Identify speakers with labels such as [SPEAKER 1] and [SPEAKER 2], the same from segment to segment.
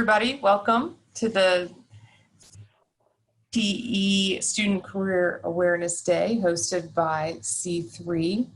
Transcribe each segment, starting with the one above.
[SPEAKER 1] everybody. Welcome to the TE Student Career Awareness Day hosted by C3.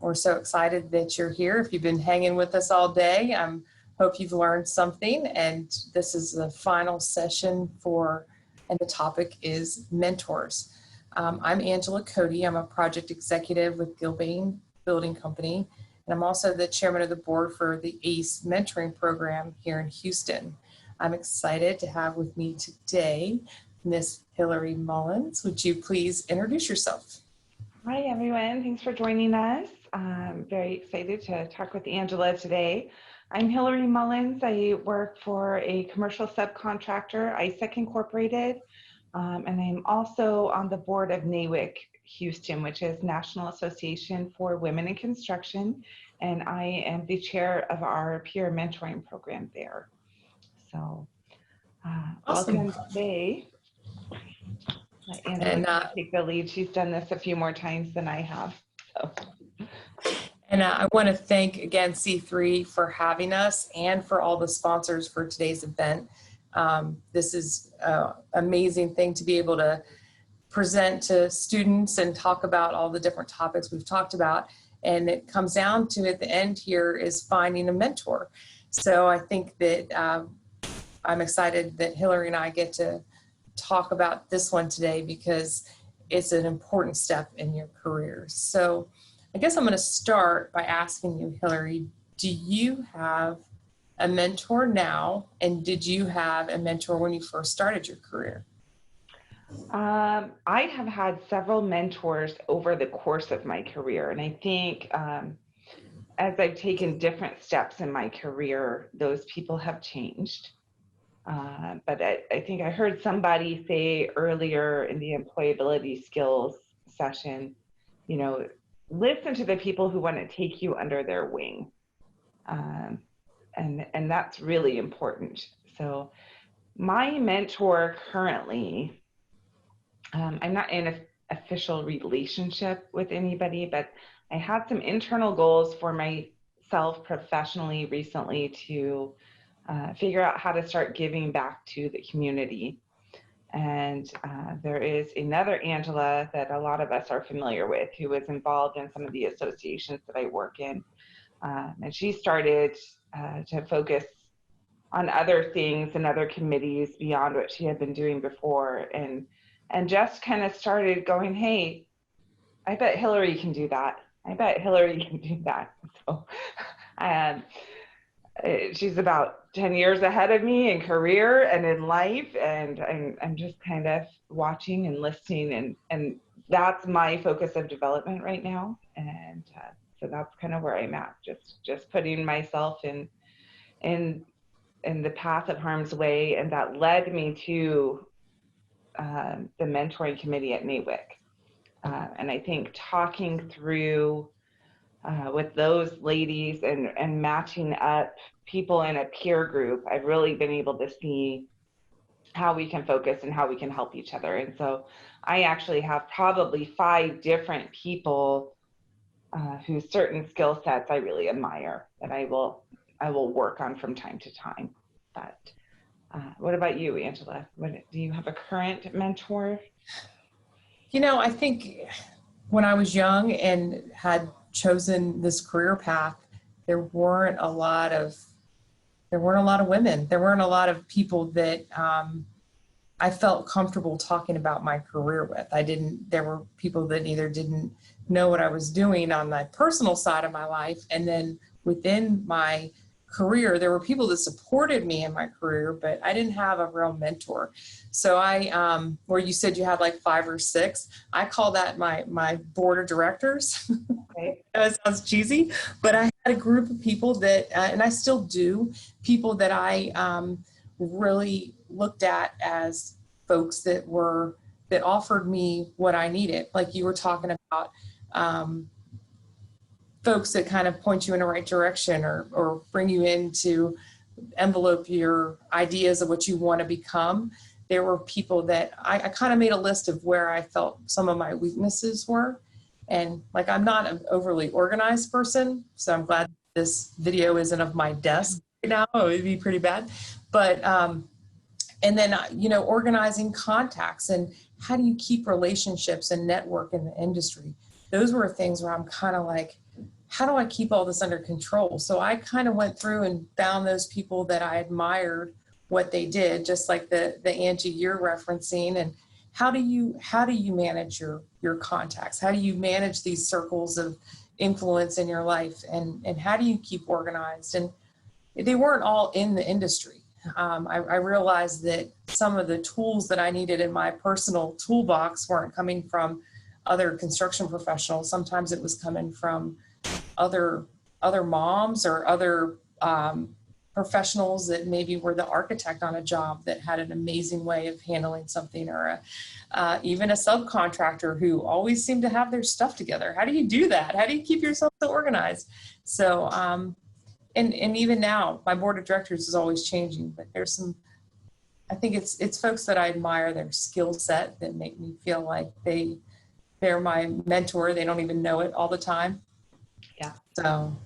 [SPEAKER 1] We're so excited that you're here. If you've been hanging with us all day, I hope you've learned something. And this is the final session and the topic is mentors. I'm Angela Cody. I'm a project executive with Gilbane Building Company. And I'm also the chairman of the board for the ACE mentoring program here in Houston. I'm excited to have with me today Miss Hillary Mullins. Would you please introduce yourself?
[SPEAKER 2] Hi, everyone. Thanks for joining us. I'm very excited to talk with Angela today. I'm Hillary Mullins. I work for a commercial subcontractor, ISEC Incorporated, and I'm also on the board of NAWIC Houston, which is National Association for Women in Construction, and I am the chair of our peer mentoring program there. So,
[SPEAKER 1] Awesome.
[SPEAKER 2] welcome today. Angela take the lead. She's done this a few more times than I have. So.
[SPEAKER 1] And I want to thank again C3 for having us and for all the sponsors for today's event. This is an amazing thing to be able to present to students and talk about all the different topics we've talked about. And it comes down to, at the end here, is finding a mentor. So I think that I'm excited that Hillary and I get to talk about this one today because it's an important step in your career. So I guess I'm going to start by asking you, Hillary, do you have a mentor now? And did you have a mentor when you first started your career?
[SPEAKER 2] I have had several mentors over the course of my career. And I think as I've taken different steps in my career, those people have changed. But I think I heard somebody say earlier in the employability skills session, you know, listen to the people who want to take you under their wing. And that's really important. So my mentor currently, I'm not in an official relationship with anybody, but I had some internal goals for myself professionally recently to figure out how to start giving back to the community. And there is another Angela that a lot of us are familiar with who was involved in some of the associations that I work in. And she started to focus on other things and other committees beyond what she had been doing before. And just kind of started going, hey, I bet Hillary can do that. I bet Hillary can do that. So she's about 10 years ahead of me in career and in life. And I'm just kind of watching and listening. And that's my focus of development right now. And so that's kind of where I'm at, just putting myself in the path of harm's way. And that led me to the mentoring committee at NAWIC. And I think talking through with those ladies and matching up people in a peer group, I've really been able to see how we can focus and how we can help each other. And so I actually have probably 5 different people whose certain skill sets I really admire that I will work on from time to time. But what about you, Angela? Do you have a current mentor?
[SPEAKER 1] You know, I think when I was young and had chosen this career path, there weren't a lot of women. There weren't a lot of people that I felt comfortable talking about my career with. There were people that either didn't know what I was doing on my personal side of my life, and then within my career, there were people that supported me in my career, but I didn't have a real mentor. So where you said you had like 5 or 6, I call that my board of directors.
[SPEAKER 2] Okay.
[SPEAKER 1] That sounds cheesy, but I had a group of people that, and I still do, people that I really looked at as folks that offered me what I needed. Like you were talking about, folks that kind of point you in the right direction or bring you in to envelope your ideas of what you want to become. There were people that I kind of made a list of where I felt some of my weaknesses were. And like, I'm not an overly organized person, so I'm glad this video isn't of my desk. now, it would be pretty bad. But, and then, organizing contacts and how do you keep relationships and network in the industry? Those were things where I'm kind of like, how do I keep all this under control? So I kind of went through and found those people that I admired what they did, just like the Angie you're referencing. And how do you manage your contacts? How do you manage these circles of influence in your life? And how do you keep organized? And they weren't all in the industry. I realized that some of the tools that I needed in my personal toolbox weren't coming from other construction professionals. Sometimes it was coming from other moms or other professionals that maybe were the architect on a job that had an amazing way of handling something, or even a subcontractor who always seemed to have their stuff together. How do you do that? How do you keep yourself so organized? So, and even now, my board of directors is always changing, but there's I think it's folks that I admire their skill set that make me feel like they're my mentor. They don't even know it all the time.
[SPEAKER 2] Yeah.
[SPEAKER 1] So,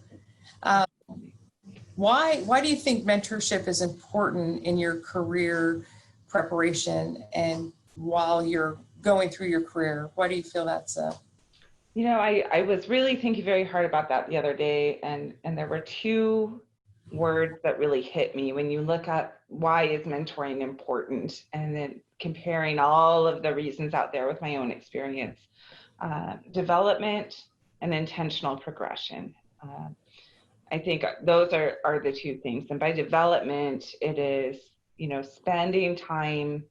[SPEAKER 1] why do you think mentorship is important in your career preparation and while you're going through your career? Why do you feel that's
[SPEAKER 2] I was really thinking very hard about that the other day, and there were two words that really hit me when you look at why is mentoring important, and then comparing all of the reasons out there with my own experience. Development and intentional progression. I think those are the two things. And by development, it is, spending time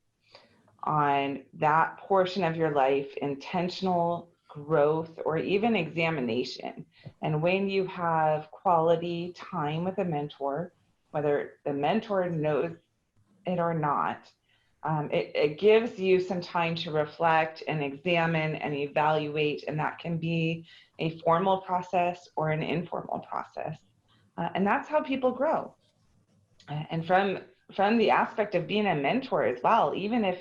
[SPEAKER 2] on that portion of your life, intentional growth, or even examination. And when you have quality time with a mentor, whether the mentor knows it or not, it gives you some time to reflect and examine and evaluate, and that can be a formal process or an informal process. And that's how people grow. And from the aspect of being a mentor as well, even if,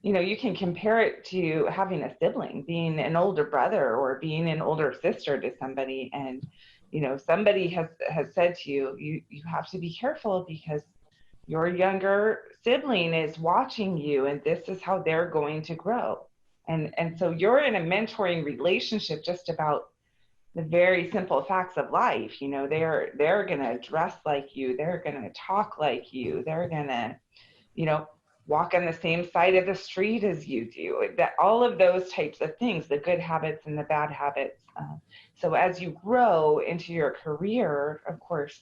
[SPEAKER 2] you can compare it to having a sibling, being an older brother or being an older sister to somebody. And, somebody has said to you, you have to be careful because your younger sibling is watching you, and this is how they're going to grow. And so you're in a mentoring relationship just about the very simple facts of life. They're going to dress like you. They're going to talk like you. They're going to, walk on the same side of the street as you do. That all of those types of things, the good habits and the bad habits. So as you grow into your career, of course,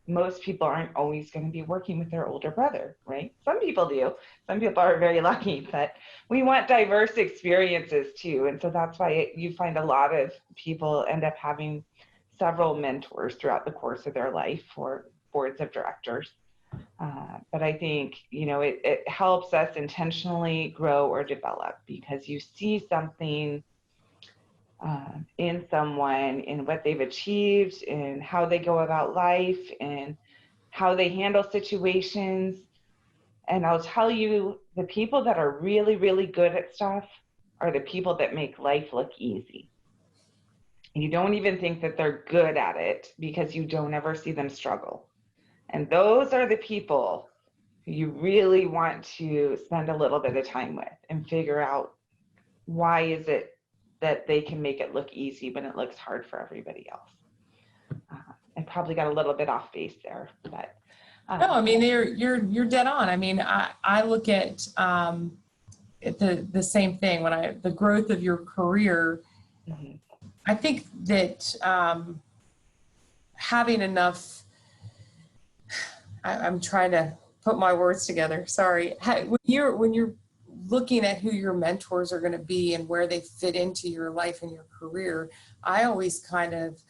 [SPEAKER 2] most people aren't always going to be working with their older brother, right? Some people do. Some people are very lucky, but we want diverse experiences too. And so that's why you find a lot of people end up having several mentors throughout the course of their life for boards of directors. But I think, it helps us intentionally grow or develop because you see something in someone, in what they've achieved, in how they go about life, and how they handle situations. And I'll tell you, the people that are really, really good at stuff are the people that make life look easy. You don't even think that they're good at it because you don't ever see them struggle. And those are the people who you really want to spend a little bit of time with and figure out why is it that they can make it look easy when it looks hard for everybody else. I probably got a little bit off base there, but
[SPEAKER 1] no, I mean, you're dead on. I mean, I look at the same thing when the growth of your career. Mm-hmm. I think that having enough, I'm trying to put my words together. Sorry. When you're looking at who your mentors are going to be and where they fit into your life and your career, I always kind of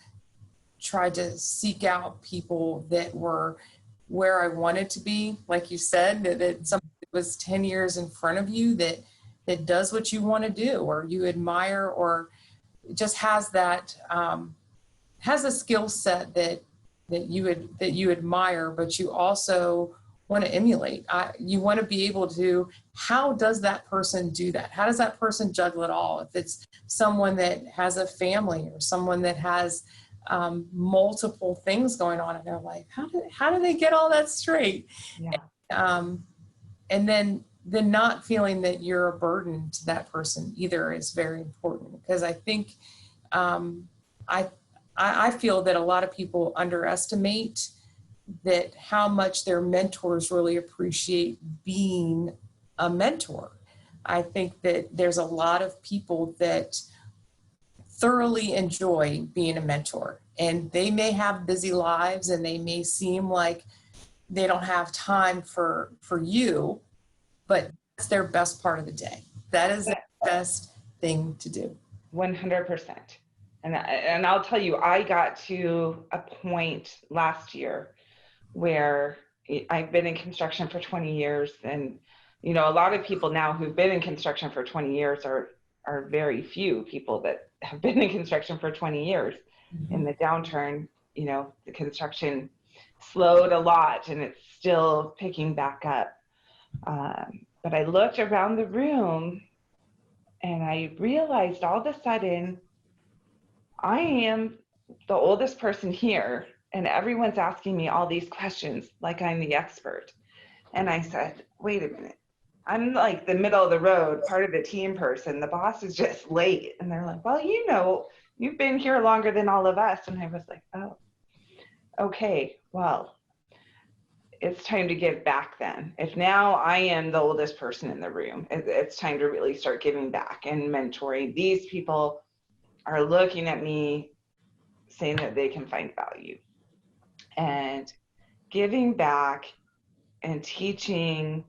[SPEAKER 1] tried to seek out people that were where I wanted to be. Like you said, that somebody was 10 years in front of you that does what you want to do, or you admire, or just has that, has a skill set that you admire, but you also want to emulate. You want to be able to, how does that person do that? How does that person juggle it all? If it's someone that has a family or someone that has multiple things going on in their life. How do they get all that straight?
[SPEAKER 2] Yeah.
[SPEAKER 1] And then not feeling that you're a burden to that person either is very important, because I think I feel that a lot of people underestimate that how much their mentors really appreciate being a mentor. I think that there's a lot of people that thoroughly enjoy being a mentor, and they may have busy lives and they may seem like they don't have time for you, but it's their best part of the day. That is the best thing to do.
[SPEAKER 2] 100%. And I'll tell you, I got to a point last year where I've been in construction for 20 years. And, you know, a lot of people now who've been in construction for 20 years are very few people that have been in construction for 20 years. Mm-hmm. In the downturn, you know, the construction slowed a lot and it's still picking back up. But I looked around the room and I realized all of a sudden, I am the oldest person here and everyone's asking me all these questions like I'm the expert. And I said, wait a minute. I'm like the middle of the road, part of the team person. The boss is just late. And they're like, well, you know, you've been here longer than all of us. And I was like, oh, okay, well, it's time to give back then. If now I am the oldest person in the room, it's time to really start giving back and mentoring. These people are looking at me saying that they can find value. And giving back and teaching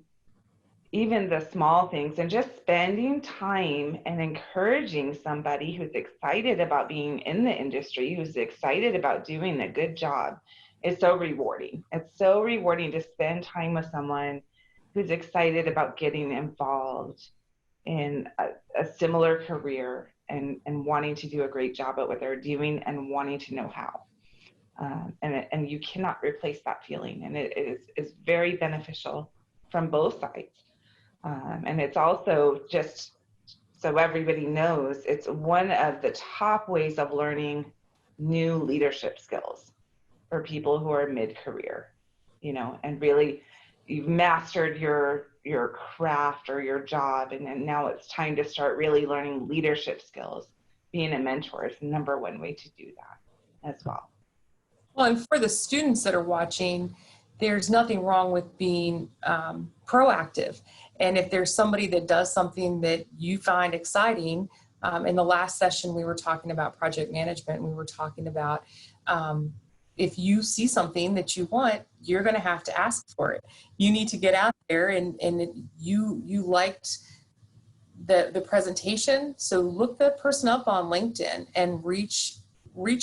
[SPEAKER 2] even the small things and just spending time and encouraging somebody who's excited about being in the industry, who's excited about doing a good job, is so rewarding. It's so rewarding to spend time with someone who's excited about getting involved in a similar career and wanting to do a great job at what they're doing and wanting to know how. And you cannot replace that feeling. And it is very beneficial from both sides. And it's also, just so everybody knows, it's one of the top ways of learning new leadership skills for people who are mid-career, you know, and really you've mastered your craft or your job, and then now it's time to start really learning leadership skills. Being a mentor is the number one way to do that as well.
[SPEAKER 1] Well, and for the students that are watching, there's nothing wrong with being proactive. And if there's somebody that does something that you find exciting, in the last session we were talking about project management, we were talking about if you see something that you want, you're going to have to ask for it. You need to get out there, and you liked the presentation, so look the person up on LinkedIn and reach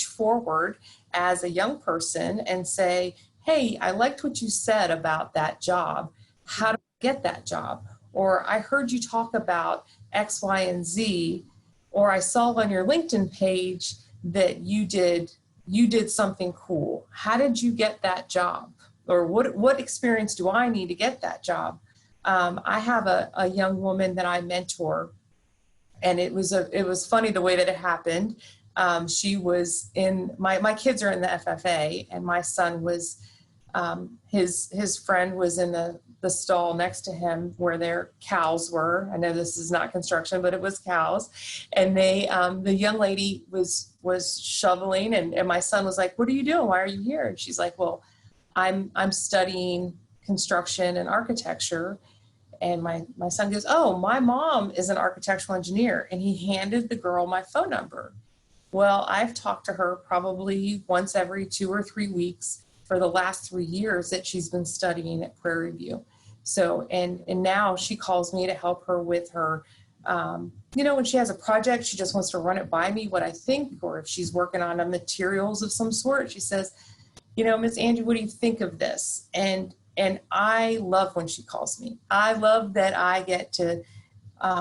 [SPEAKER 1] forward as a young person and say, hey, I liked what you said about that job. How do I get that job? Or I heard you talk about X, Y, and Z, or I saw on your LinkedIn page that you did something cool. How did you get that job? Or what experience do I need to get that job? I have a young woman that I mentor, and it was funny the way that it happened. She was in my kids are in the FFA, and my son was his friend was in the stall next to him where their cows were. I know this is not construction, but it was cows. And they the young lady was shoveling, and my son was like, what are you doing? Why are you here? And she's like, well, I'm studying construction and architecture. And my son goes, oh, my mom is an architectural engineer. And he handed the girl my phone number. Well, I've talked to her probably once every 2 or 3 weeks for the last 3 years that she's been studying at Prairie View. So, and now she calls me to help her with her, when she has a project, she just wants to run it by me, what I think, or if she's working on a materials of some sort, she says, Miss Angie, what do you think of this? And I love when she calls me. I love that I get to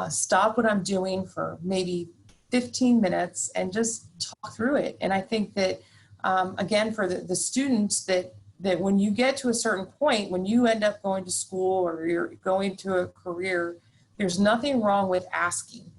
[SPEAKER 1] stop what I'm doing for maybe 15 minutes and just talk through it. And I think that, again, for the students, that when you get to a certain point, when you end up going to school or you're going to a career, there's nothing wrong with asking.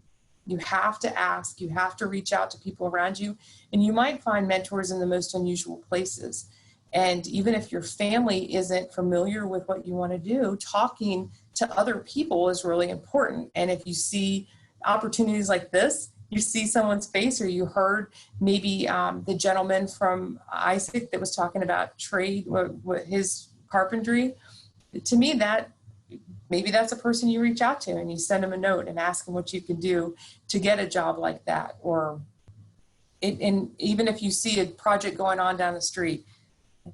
[SPEAKER 1] You have to ask, you have to reach out to people around you, and you might find mentors in the most unusual places. And even if your family isn't familiar with what you want to do, talking to other people is really important. And if you see opportunities like this, you see someone's face, or you heard maybe the gentleman from Isaac that was talking about trade, what his carpentry, to me, that maybe that's a person you reach out to and you send them a note and ask them what you can do to get a job like that. Or and even if you see a project going on down the street,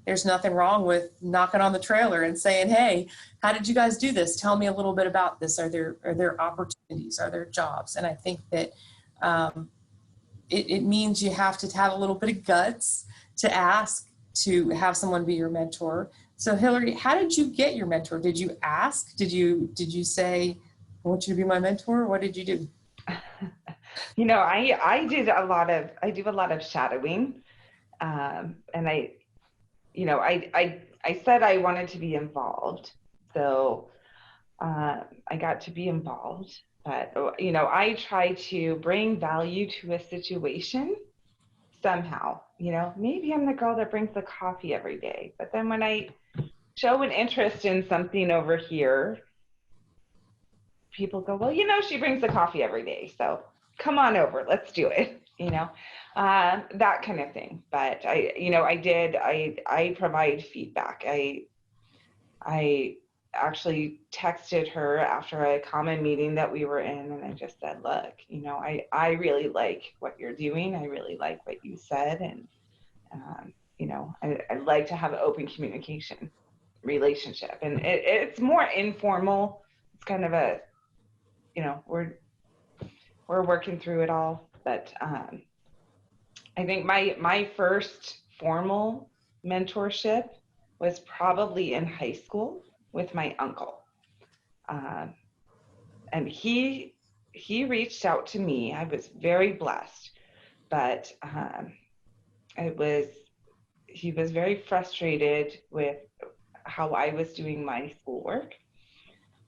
[SPEAKER 1] there's nothing wrong with knocking on the trailer and saying, hey, how did you guys do this? Tell me a little bit about this. Are there opportunities? Are there jobs? And I think that it means you have to have a little bit of guts to ask to have someone be your mentor. So Hillary, how did you get your mentor? Did you ask? Did you say, I want you to be my mentor? What did you do?
[SPEAKER 2] You know, I do a lot of shadowing. And I said I wanted to be involved. So I got to be involved. But, you know, I try to bring value to a situation somehow. You know, maybe I'm the girl that brings the coffee every day. But then when I show an interest in something over here, people go, well, you know, she brings the coffee every day. So come on over, let's do it. You know, that kind of thing. But I provide feedback. I actually texted her after a common meeting that we were in, and I just said, look, you know, I really like what you're doing. I really like what you said. And, you know, I'd like to have an open communication relationship. And it's more informal. It's kind of a, you know, we're working through it all. But I think my first formal mentorship was probably in high school with my uncle. And he reached out to me. I was very blessed, but he was very frustrated with how I was doing my schoolwork.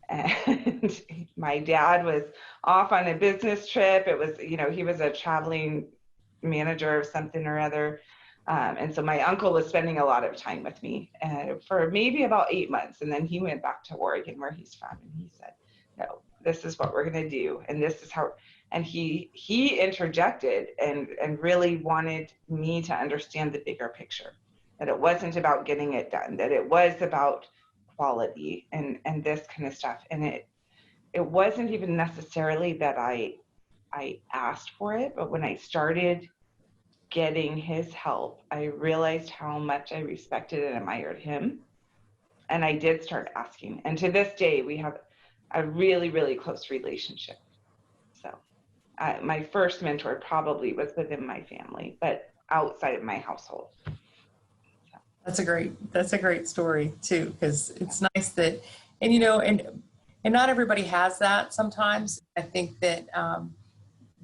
[SPEAKER 2] And my dad was off on a business trip. It was, you know, he was a traveling manager of something or other. And so my uncle was spending a lot of time with me for maybe about 8 months. And then he went back to Oregon, where he's from. And he said, no, this is what we're going to do. And this is how, and he interjected and really wanted me to understand the bigger picture, that it wasn't about getting it done, that it was about quality and this kind of stuff. And it wasn't even necessarily that I asked for it, but when I started getting his help, I realized how much I respected and admired him. And I did start asking. And to this day, we have a really, really close relationship. So my first mentor probably was within my family, but outside of my household.
[SPEAKER 1] That's a great story too, because it's nice that, and you know, and not everybody has that sometimes. I think that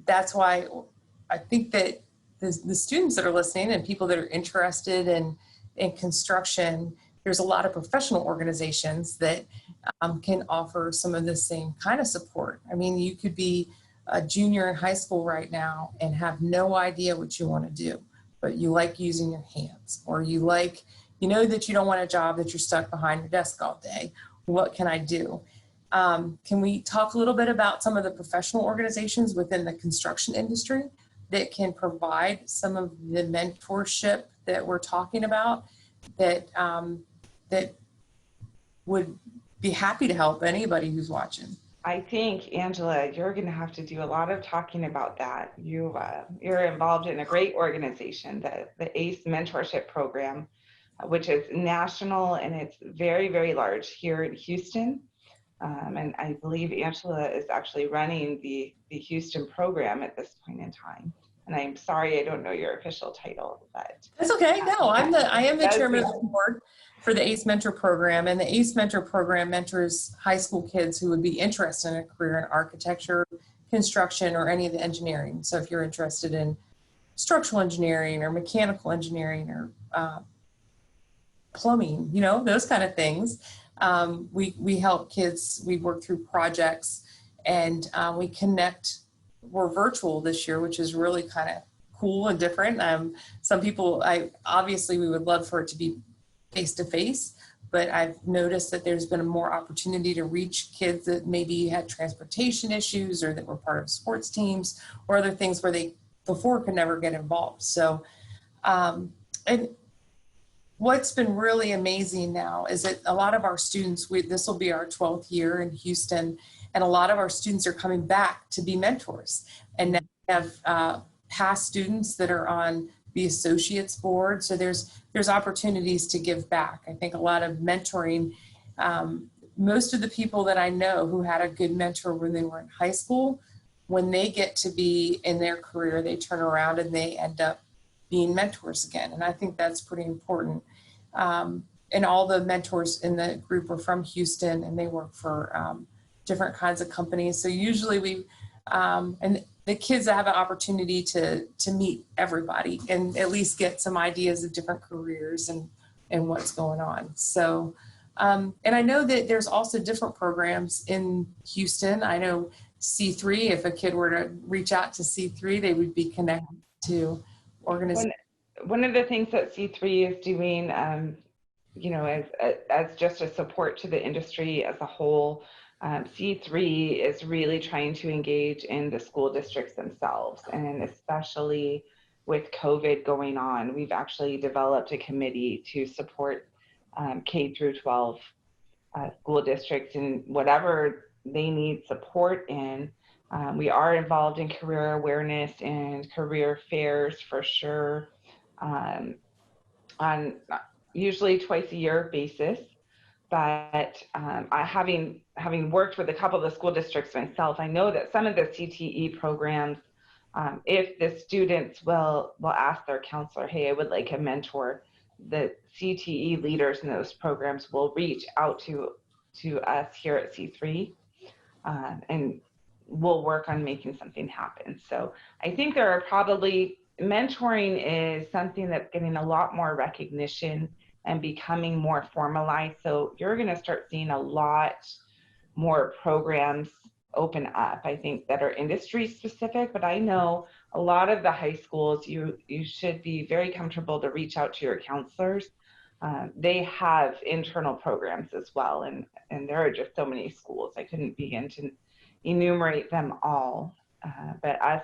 [SPEAKER 1] that's why I think that the students that are listening and people that are interested in construction, there's a lot of professional organizations that can offer some of the same kind of support. I mean, you could be a junior in high school right now and have no idea what you want to do, but you like using your hands, or you know that you don't want a job that you're stuck behind your desk all day. What can I do? Can we talk a little bit about some of the professional organizations within the construction industry that can provide some of the mentorship that we're talking about, that that would be happy to help anybody who's watching?
[SPEAKER 2] I think, Angela, you're going to have to do a lot of talking about that. You're involved in a great organization, the ACE Mentorship Program, which is national, and it's very, very large here in Houston. And I believe Angela is actually running the Houston program at this point in time. And I'm sorry, I don't know your official title, but
[SPEAKER 1] that's okay. No, I am the chairman of the board for the ACE Mentor Program, and the ACE Mentor Program mentors high school kids who would be interested in a career in architecture, construction, or any of the engineering. So if you're interested in structural engineering or mechanical engineering or plumbing, you know, those kind of things, we help kids. We work through projects, and we connect we're virtual this year, which is really kind of cool and different. Some people, obviously we would love for it to be face to face, but I've noticed that there's been a more opportunity to reach kids that maybe had transportation issues or that were part of sports teams or other things where they before could never get involved. So, and what's been really amazing now is that a lot of our students, this will be our 12th year in Houston, and a lot of our students are coming back to be mentors. And now we have past students that are on the associates board. So there's opportunities to give back. I think a lot of mentoring, most of the people that I know who had a good mentor when they were in high school, when they get to be in their career, they turn around and they end up being mentors again. And I think that's pretty important. And all the mentors in the group are from Houston, and they work for different kinds of companies. So usually and the kids have an opportunity to meet everybody and at least get some ideas of different careers and what's going on. So, and I know that there's also different programs in Houston. I know C3, if a kid were to reach out to C3, they would be connected to organizations.
[SPEAKER 2] One of the things that C3 is doing, you know, as just a support to the industry as a whole, C3 is really trying to engage in the school districts themselves, and especially with COVID going on, we've actually developed a committee to support K through 12 school districts in whatever they need support in. We are involved in career awareness and career fairs for sure, on usually twice a year basis. But having worked with a couple of the school districts myself, I know that some of the CTE programs, if the students will ask their counselor, hey, I would like a mentor, the CTE leaders in those programs will reach out to us here at C3, and we'll work on making something happen. So I think there are probably, mentoring is something that's getting a lot more recognition and becoming more formalized. So you're going to start seeing a lot more programs open up, I think, that are industry specific. But I know a lot of the high schools, you should be very comfortable to reach out to your counselors. They have internal programs as well. And there are just so many schools. I couldn't begin to enumerate them all. But us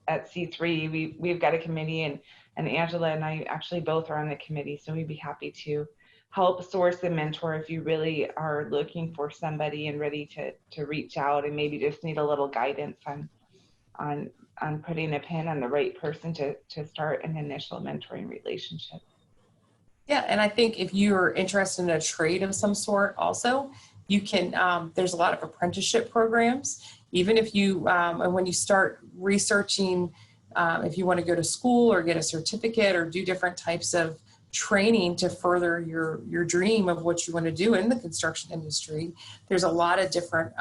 [SPEAKER 2] at C3, we've got a committee, and Angela and I actually both are on the committee, so we'd be happy to help source a mentor if you really are looking for somebody and ready to reach out and maybe just need a little guidance on putting a pin on the right person to start an initial mentoring relationship.
[SPEAKER 1] Yeah, and I think if you're interested in a trade of some sort also, you can, there's a lot of apprenticeship programs. Even if you, and when you start researching, if you want to go to school or get a certificate or do different types of training to further your dream of what you want to do in the construction industry, there's a lot of different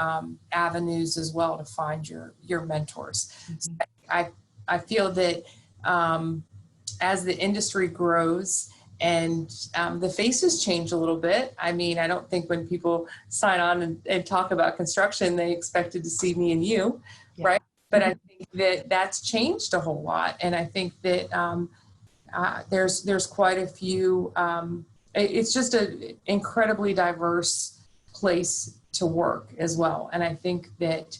[SPEAKER 1] avenues as well to find your mentors. Mm-hmm. So I feel that as the industry grows, and the faces change a little bit. I mean, I don't think when people sign on and talk about construction, they expected to see me and you, yeah. Right? But I think that that's changed a whole lot. And I think that there's quite a few, it's just an incredibly diverse place to work as well. And I think that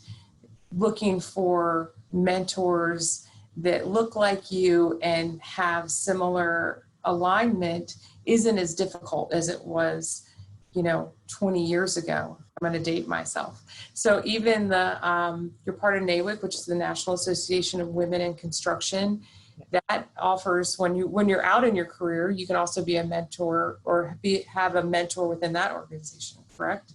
[SPEAKER 1] looking for mentors that look like you and have similar alignment isn't as difficult as it was, 20 years ago. I'm going to date myself. So even you're part of NAWIC, which is the National Association of Women in Construction. That offers, when you're out in your career, you can also be a mentor or have a mentor within that organization, correct?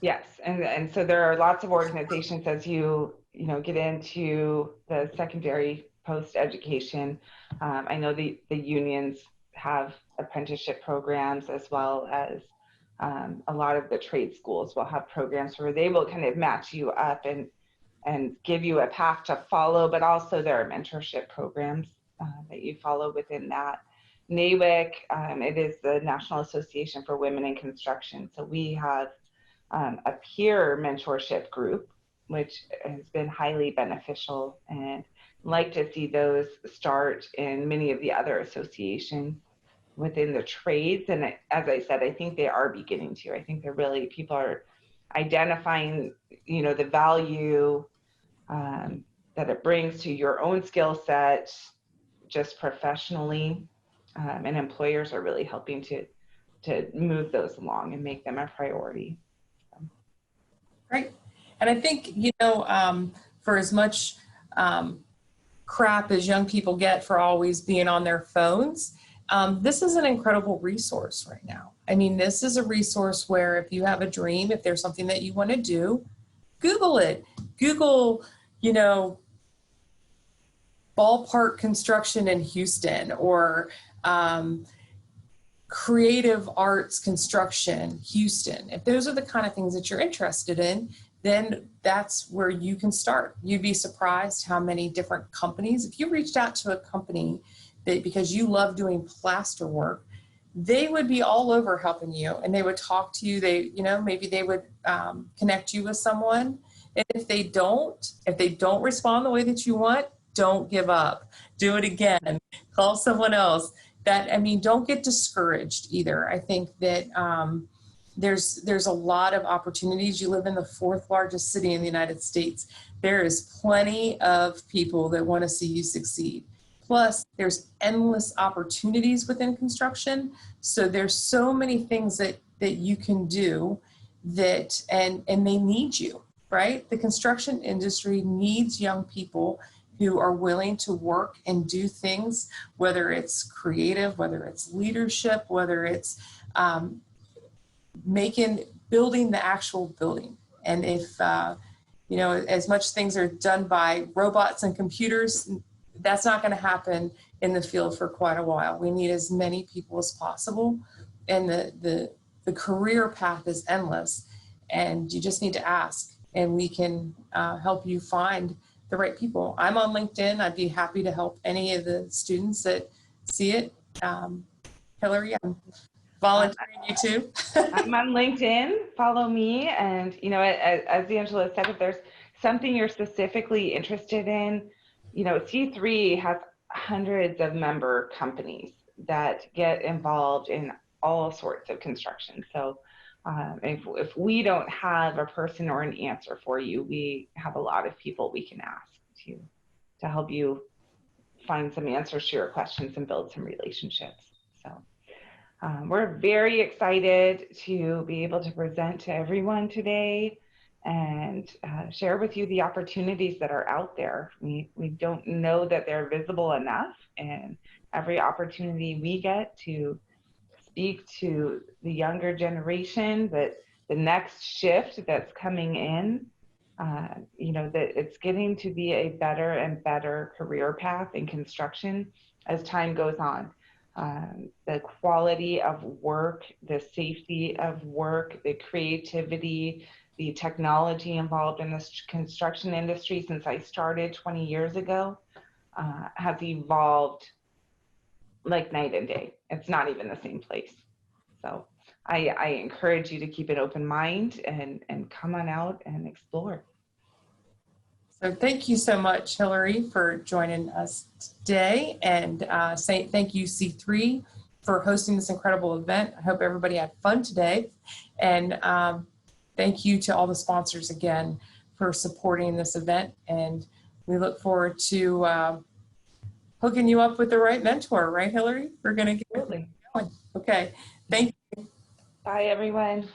[SPEAKER 2] Yes, and so there are lots of organizations as you get into the secondary post-education. I know the unions have apprenticeship programs, as well as a lot of the trade schools will have programs where they will kind of match you up and give you a path to follow, but also there are mentorship programs that you follow within that. NAWIC, it is the National Association for Women in Construction. So we have a peer mentorship group which has been highly beneficial, and like to see those start in many of the other associations within the trades. And as I said, I think they are beginning to. I think they're really, people are identifying, the value that it brings to your own skill set, just professionally, and employers are really helping to move those along and make them a priority.
[SPEAKER 1] Right. And I think, for as much crap as young people get for always being on their phones, this is an incredible resource right now. I mean, this is a resource where if you have a dream, if there's something that you want to do, Google it. Google, ballpark construction in Houston, or creative arts construction Houston. If those are the kind of things that you're interested in, then that's where you can start. You'd be surprised how many different companies, if you reached out to a company that, because you love doing plaster work, they would be all over helping you, and they would talk to you. Maybe they would connect you with someone. And if they don't respond the way that you want, don't give up. Do it again. Call someone else. Don't get discouraged either. I think that there's a lot of opportunities. You live in the 4th largest city in the United States. There is plenty of people that want to see you succeed. Plus, there's endless opportunities within construction. So there's so many things that you can do that, and they need you, right? The construction industry needs young people who are willing to work and do things, whether it's creative, whether it's leadership, whether it's building the actual building. And if, as much things are done by robots and computers, that's not going to happen in the field for quite a while. We need as many people as possible. And the career path is endless, and you just need to ask, and we can help you find the right people. I'm on LinkedIn. I'd be happy to help any of the students that see it. Hillary, I'm volunteering you too.
[SPEAKER 2] I'm on LinkedIn. Follow me. And, as Angela said, if there's something you're specifically interested in, C3 has hundreds of member companies that get involved in all sorts of construction. So if we don't have a person or an answer for you, we have a lot of people we can ask to help you find some answers to your questions and build some relationships. So we're very excited to be able to present to everyone today and share with you the opportunities that are out there. We don't know that they're visible enough, and every opportunity we get to speak to the younger generation, that the next shift that's coming in, that it's getting to be a better and better career path in construction as time goes on. The quality of work, the safety of work, the creativity, the technology involved in this construction industry since I started 20 years ago has evolved like night and day. It's not even the same place. So I encourage you to keep an open mind and come on out and explore.
[SPEAKER 1] So thank you so much, Hillary, for joining us today, and thank you, C3, for hosting this incredible event. I hope everybody had fun today, and thank you to all the sponsors again for supporting this event, and we look forward to hooking you up with the right mentor, right, Hillary? We're going to get going. Okay, thank you.
[SPEAKER 2] Bye, everyone.